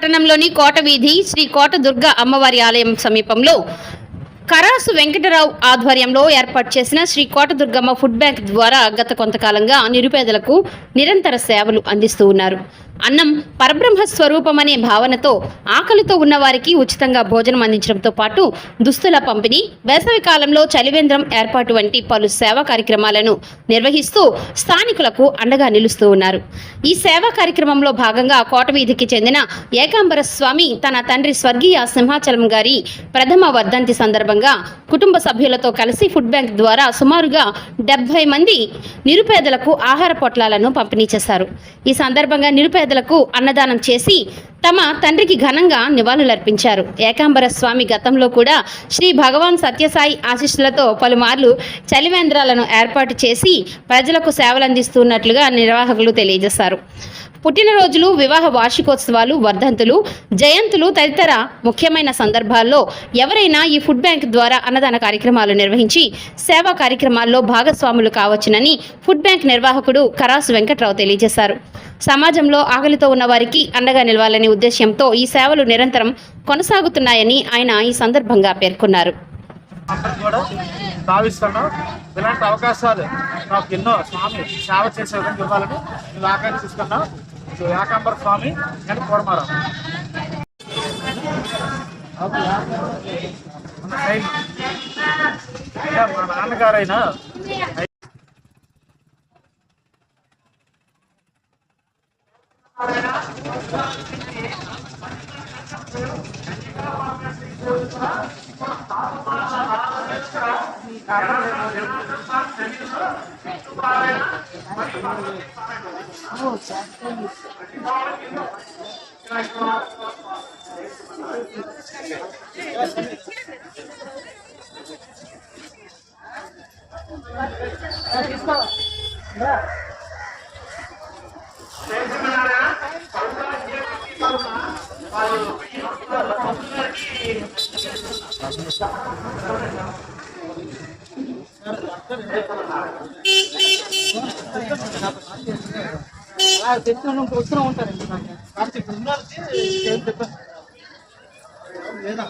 పట్టణంలోని కోట వీధి శ్రీ కోట దుర్గా అమ్మవారి ఆలయం సమీపంలో కరాసు వెంకటరావు ఆధ్వర్యంలో ఏర్పాటు చేసిన శ్రీ కోట దుర్గమ్మ ఫుడ్ బ్యాంక్ ద్వారా గత కొంతకాలంగా నిరుపేదలకు నిరంతర సేవలు అందిస్తూ ఉన్నారు. అన్నం పరబ్రహ్మ స్వరూపమనే భావనతో ఆకలితో ఉన్న వారికి ఉచితంగా భోజనం అందించడంతో పాటు దుస్తుల పంపిణీ, వేసవి కాలంలో చలివేంద్రం ఏర్పాటు వంటి పలు సేవా కార్యక్రమాలను నిర్వహిస్తూ స్థానికులకు అండగా నిలుస్తూ ఉన్నారు. ఈ సేవా కార్యక్రమంలో భాగంగా కోట వీధికి చెందిన ఏకాంబర స్వామి తన తండ్రి స్వర్గీయ సింహాచలం గారి ప్రథమ వర్ధంతి సందర్భంగా కుటుంబ సభ్యులతో కలిసి ఫుడ్ బ్యాంక్ ద్వారా సుమారుగా 70 మంది నిరుపేదలకు ఆహార పొట్లాలను పంపిణీ చేశారు. ఈ సందర్భంగా నిరుపేదలకు అన్నదానం చేసి తమ తండ్రికి ఘనంగా నివాళులర్పించారు. ఏకాంబర స్వామి గతంలో కూడా శ్రీ భగవాన్ సత్యసాయి ఆశీస్సులతో పలుమార్లు చలివేంద్రాలను ఏర్పాటు చేసి ప్రజలకు సేవలందిస్తున్నట్లుగా నిర్వాహకులు తెలియజేశారు. పుట్టినరోజులు, వివాహ వార్షికోత్సవాలు, వర్ధంతులు, జయంతులు తదితర ముఖ్యమైన సందర్భాల్లో ఎవరైనా ఈ ఫుడ్ బ్యాంక్ ద్వారా అన్నదాన కార్యక్రమాలు నిర్వహించి సేవా కార్యక్రమాల్లో భాగస్వాములు కావచ్చునని ఫుడ్ బ్యాంక్ నిర్వాహకుడు కరాసు వెంకటరావు తెలియజేశారు. సమాజంలో ఆకలితో ఉన్న వారికి అండగా నిలవాలనే ఉద్దేశ్యంతో ఈ సేవలు నిరంతరం కొనసాగుతున్నాయని ఆయన ఈ సందర్భంగా పేర్కొన్నారు. ఇలాంటి అవకాశాలు నాకు ఎన్నో స్వామి సేవ చేసే విధంగా ఇవ్వాలని నేను ఆకాంక్షిస్తున్నాను. ఏకాంబర స్వామి నేను కోరమారావు. మా నాన్నగారైనా వస్తూనే ఉంటారండి. లేదా